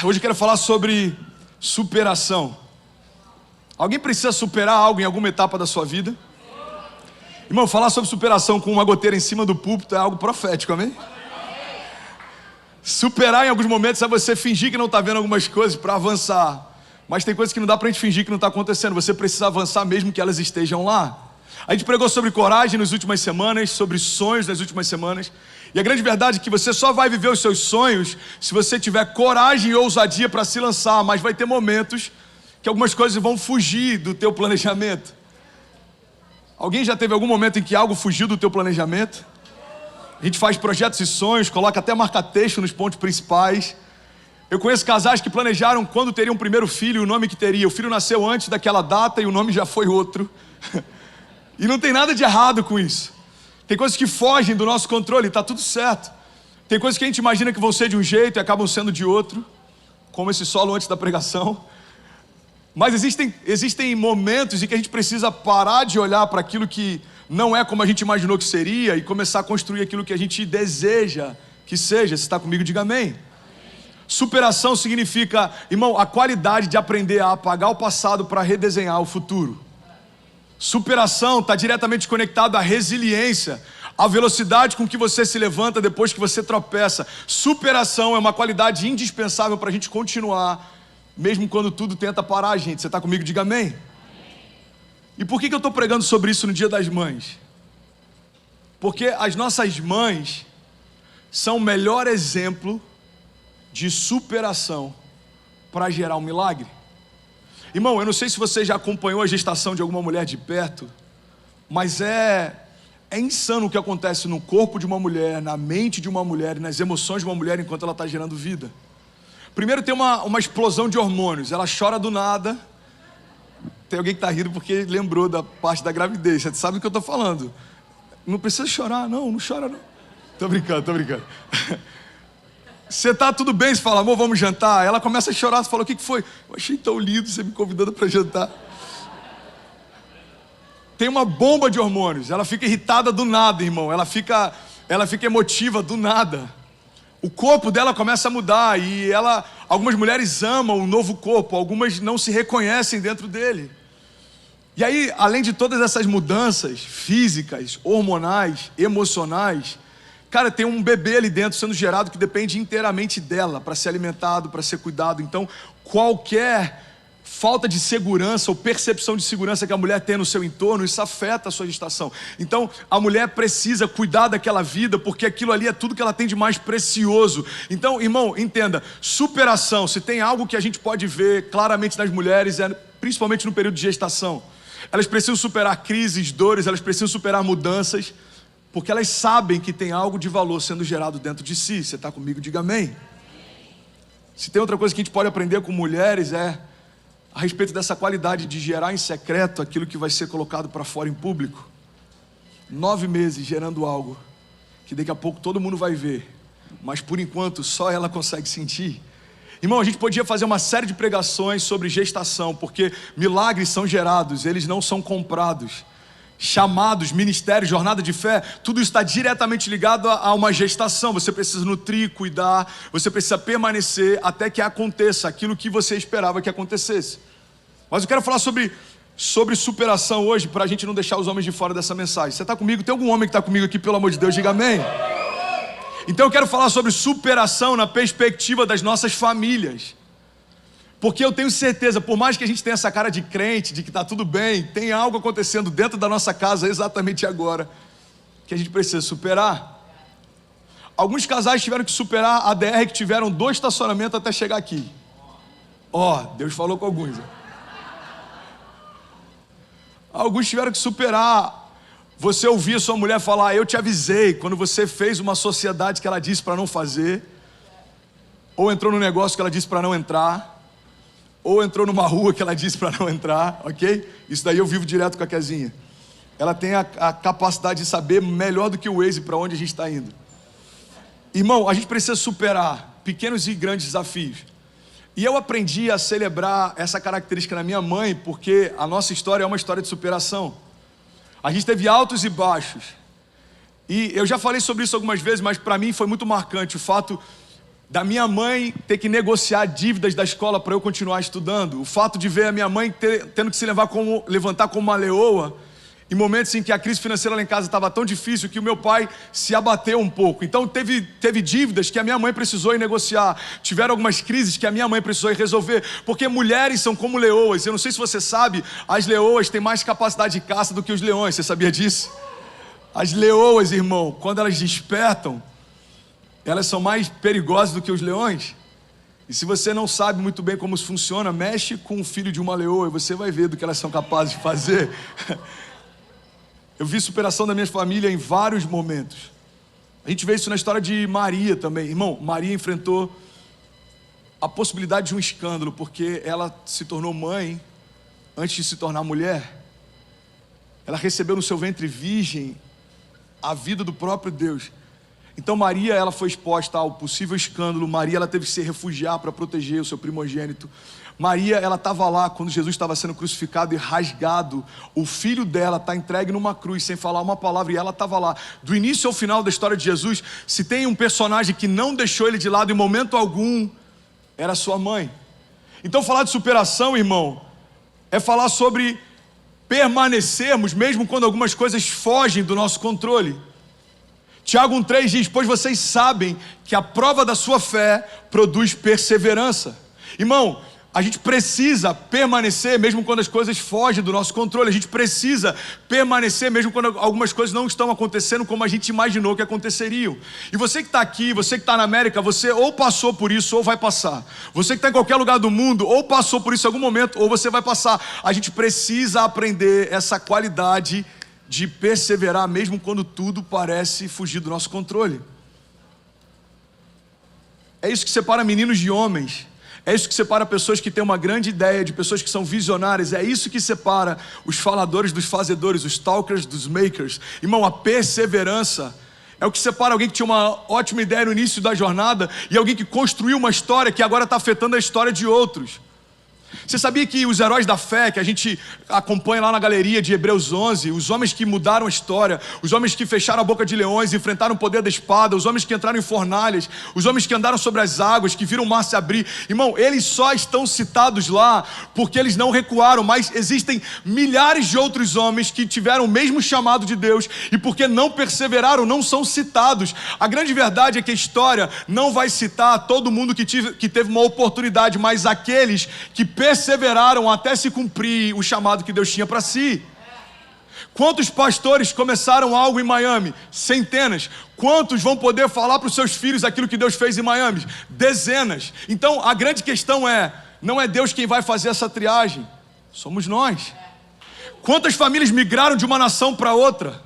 Hoje eu quero falar sobre superação. Alguém precisa superar algo em alguma etapa da sua vida? Irmão, falar sobre superação com uma goteira em cima do púlpito é algo profético, amém? Superar em alguns momentos é você fingir que não está vendo algumas coisas para avançar. Mas tem coisas que não dá para a gente fingir que não está acontecendo. Você precisa avançar mesmo que elas estejam lá. A gente pregou sobre coragem nas últimas semanas, sobre sonhos nas últimas semanas. E a grande verdade é que você só vai viver os seus sonhos se você tiver coragem e ousadia para se lançar. Mas vai ter momentos que algumas coisas vão fugir do teu planejamento. Alguém já teve algum momento em que algo fugiu do teu planejamento? A gente faz projetos e sonhos, coloca até marca-texto nos pontos principais. Eu conheço casais que planejaram quando teriam um primeiro filho e o nome que teria. O filho nasceu antes daquela data e o nome já foi outro. E não tem nada de errado com isso. Tem coisas que fogem do nosso controle, está tudo certo. Tem coisas que a gente imagina que vão ser de um jeito e acabam sendo de outro, como esse solo antes da pregação. Mas existem momentos em que a gente precisa parar de olhar para aquilo que não é como a gente imaginou que seria e começar a construir aquilo que a gente deseja que seja. Se está comigo, diga amém. Superação significa, irmão, a qualidade de aprender a apagar o passado para redesenhar o futuro. Superação está diretamente conectado à resiliência, à velocidade com que você se levanta depois que você tropeça. Superação é uma qualidade indispensável para a gente continuar, mesmo quando tudo tenta parar a gente. Você está comigo? Diga amém. E por que eu estou pregando sobre isso no Dia das Mães? Porque as nossas mães são o melhor exemplo de superação para gerar um milagre. Irmão, eu não sei se você já acompanhou a gestação de alguma mulher de perto, mas é insano o que acontece no corpo de uma mulher, na mente de uma mulher e nas emoções de uma mulher enquanto ela está gerando vida. Primeiro tem uma explosão de hormônios, ela chora do nada. Tem alguém que está rindo porque lembrou da parte da gravidez, você sabe o que eu estou falando. Não precisa chorar, não chora não. Tô brincando. Você tá tudo bem, você fala, amor, vamos jantar? Ela começa a chorar, você fala, o que foi? Eu achei tão lindo você me convidando para jantar. Tem uma bomba de hormônios, ela fica irritada do nada, irmão. Ela fica emotiva do nada. O corpo dela começa a mudar e algumas mulheres amam o novo corpo, algumas não se reconhecem dentro dele. E aí, além de todas essas mudanças físicas, hormonais, emocionais, cara, tem um bebê ali dentro sendo gerado que depende inteiramente dela para ser alimentado, para ser cuidado. Então, qualquer falta de segurança ou percepção de segurança que a mulher tem no seu entorno, isso afeta a sua gestação. Então, a mulher precisa cuidar daquela vida, porque aquilo ali é tudo que ela tem de mais precioso. Então, irmão, entenda, superação, se tem algo que a gente pode ver claramente nas mulheres, principalmente no período de gestação. Elas precisam superar crises, dores, elas precisam superar mudanças, porque elas sabem que tem algo de valor sendo gerado dentro de si. Você está comigo? Diga amém. Se tem outra coisa que a gente pode aprender com mulheres é a respeito dessa qualidade de gerar em secreto aquilo que vai ser colocado para fora em público. 9 meses gerando algo que daqui a pouco todo mundo vai ver, mas por enquanto só ela consegue sentir. Irmão, a gente podia fazer uma série de pregações sobre gestação, porque milagres são gerados, eles não são comprados. Chamados, ministérios, jornada de fé, tudo está diretamente ligado a uma gestação. Você precisa nutrir, cuidar, você precisa permanecer até que aconteça aquilo que você esperava que acontecesse. Mas eu quero falar sobre superação hoje, para a gente não deixar os homens de fora dessa mensagem. Você está comigo? Tem algum homem que está comigo aqui, pelo amor de Deus, diga amém. Então eu quero falar sobre superação na perspectiva das nossas famílias. Porque eu tenho certeza, por mais que a gente tenha essa cara de crente, de que está tudo bem, tem algo acontecendo dentro da nossa casa exatamente agora, que a gente precisa superar. Alguns casais tiveram que superar a DR, que tiveram 2 estacionamentos até chegar aqui. Deus falou com alguns. Alguns tiveram que superar, você ouvir a sua mulher falar, eu te avisei, quando você fez uma sociedade que ela disse para não fazer, ou entrou no negócio que ela disse para não entrar, ou entrou numa rua que ela disse para não entrar, ok? Isso daí eu vivo direto com a Kezinha. Ela tem a capacidade de saber melhor do que o Waze para onde a gente está indo. Irmão, a gente precisa superar pequenos e grandes desafios. E eu aprendi a celebrar essa característica na minha mãe, porque a nossa história é uma história de superação. A gente teve altos e baixos. E eu já falei sobre isso algumas vezes, mas para mim foi muito marcante o fato da minha mãe ter que negociar dívidas da escola para eu continuar estudando, o fato de ver a minha mãe tendo que se levantar como uma leoa, em momentos em que a crise financeira lá em casa estava tão difícil que o meu pai se abateu um pouco. Então teve dívidas que a minha mãe precisou ir negociar. Tiveram algumas crises que a minha mãe precisou ir resolver. Porque mulheres são como leoas. Eu não sei se você sabe, as leoas têm mais capacidade de caça do que os leões. Você sabia disso? As leoas, irmão, quando elas despertam, elas são mais perigosas do que os leões. E se você não sabe muito bem como isso funciona, mexe com o filho de uma leoa e você vai ver do que elas são capazes de fazer. Eu vi superação da minha família em vários momentos. A gente vê isso na história de Maria também. Irmão, Maria enfrentou a possibilidade de um escândalo, porque ela se tornou mãe antes de se tornar mulher. Ela recebeu no seu ventre virgem a vida do próprio Deus. Então Maria, ela foi exposta ao possível escândalo. Maria, ela teve que se refugiar para proteger o seu primogênito. Maria, ela estava lá quando Jesus estava sendo crucificado e rasgado. O filho dela está entregue numa cruz sem falar uma palavra e ela estava lá. Do início ao final da história de Jesus, se tem um personagem que não deixou ele de lado em momento algum, era sua mãe. Então falar de superação, irmão, é falar sobre permanecermos mesmo quando algumas coisas fogem do nosso controle. Tiago 1,3 diz: pois vocês sabem que a prova da sua fé produz perseverança. Irmão, a gente precisa permanecer mesmo quando as coisas fogem do nosso controle. A gente precisa permanecer mesmo quando algumas coisas não estão acontecendo como a gente imaginou que aconteceriam. E você que está aqui, você que está na América, você ou passou por isso ou vai passar. Você que está em qualquer lugar do mundo, ou passou por isso em algum momento, ou você vai passar. A gente precisa aprender essa qualidade de perseverar mesmo quando tudo parece fugir do nosso controle. É isso que separa meninos de homens. É isso que separa pessoas que têm uma grande ideia, de pessoas que são visionárias. É isso que separa os faladores dos fazedores, os talkers dos makers. Irmão, a perseverança é o que separa alguém que tinha uma ótima ideia no início da jornada e alguém que construiu uma história que agora está afetando a história de outros. Você sabia que os heróis da fé, que a gente acompanha lá na galeria de Hebreus 11, os homens que mudaram a história, os homens que fecharam a boca de leões, enfrentaram o poder da espada, os homens que entraram em fornalhas, os homens que andaram sobre as águas, que viram o mar se abrir, irmão, eles só estão citados lá porque eles não recuaram, mas existem milhares de outros homens que tiveram o mesmo chamado de Deus e porque não perseveraram, não são citados. A grande verdade é que a história não vai citar todo mundo que teve uma oportunidade, mas aqueles que perseveraram até se cumprir o chamado que Deus tinha para si. Quantos pastores começaram algo em Miami? Centenas. Quantos vão poder falar para os seus filhos aquilo que Deus fez em Miami? Dezenas. Então a grande questão não é Deus quem vai fazer essa triagem, somos nós. Quantas famílias migraram de uma nação para outra?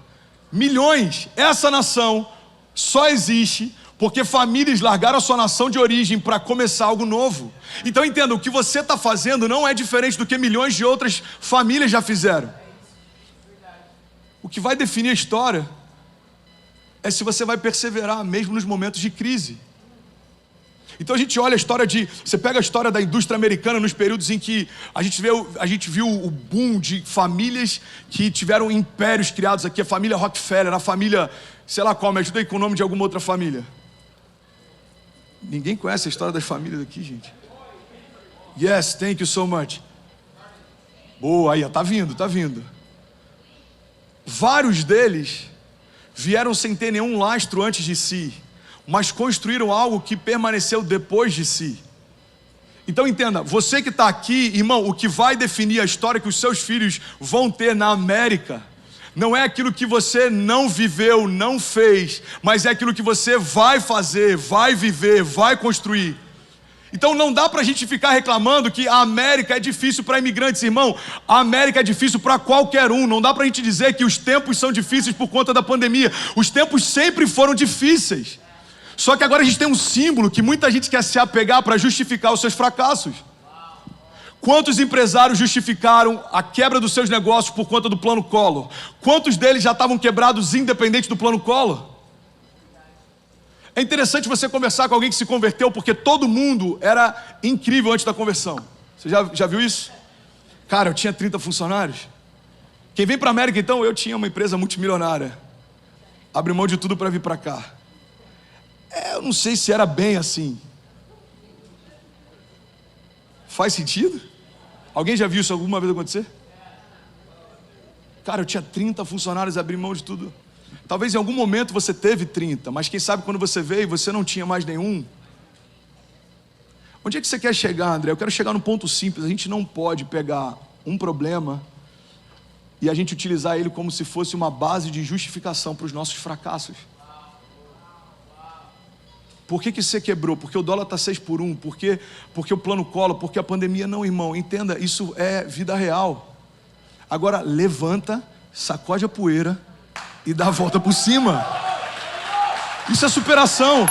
Milhões. Essa nação só existe porque famílias largaram a sua nação de origem para começar algo novo. Então entenda, o que você está fazendo não é diferente do que milhões de outras famílias já fizeram. O que vai definir a história é se você vai perseverar mesmo nos momentos de crise. Então a gente olha a história você pega a história da indústria americana nos períodos em que a gente viu o boom de famílias que tiveram impérios criados aqui, a família Rockefeller, a família, sei lá qual, me ajuda aí com o nome de alguma outra família. Ninguém conhece a história das famílias aqui, gente. Yes, thank you so much. Boa, aí, tá vindo. Vários deles vieram sem ter nenhum lastro antes de si, mas construíram algo que permaneceu depois de si. Então entenda, você que está aqui, irmão, o que vai definir a história que os seus filhos vão ter na América não é aquilo que você não viveu, não fez, mas é aquilo que você vai fazer, vai viver, vai construir. Então não dá pra gente ficar reclamando que a América é difícil para imigrantes, irmão. A América é difícil para qualquer um. Não dá pra gente dizer que os tempos são difíceis por conta da pandemia. Os tempos sempre foram difíceis. Só que agora a gente tem um símbolo que muita gente quer se apegar para justificar os seus fracassos. Quantos empresários justificaram a quebra dos seus negócios por conta do plano Collor? Quantos deles já estavam quebrados independente do plano Collor? É interessante você conversar com alguém que se converteu, porque todo mundo era incrível antes da conversão. Você já viu isso? Cara, eu tinha 30 funcionários. Quem vem para a América, então, eu tinha uma empresa multimilionária. Abri mão de tudo para vir para cá. Eu não sei se era bem assim. Faz sentido? Alguém já viu isso alguma vez acontecer? Cara, eu tinha 30 funcionários, abri mão de tudo. Talvez em algum momento você teve 30, mas quem sabe quando você veio, você não tinha mais nenhum. Onde é que você quer chegar, André? Eu quero chegar num ponto simples. A gente não pode pegar um problema e a gente utilizar ele como se fosse uma base de justificação para os nossos fracassos. Por que você quebrou? Porque o dólar está 6 por 1? Porque o plano Collor? Porque a pandemia? Não, irmão, entenda, isso é vida real. Agora levanta, sacode a poeira e dá a volta por cima. Isso é superação.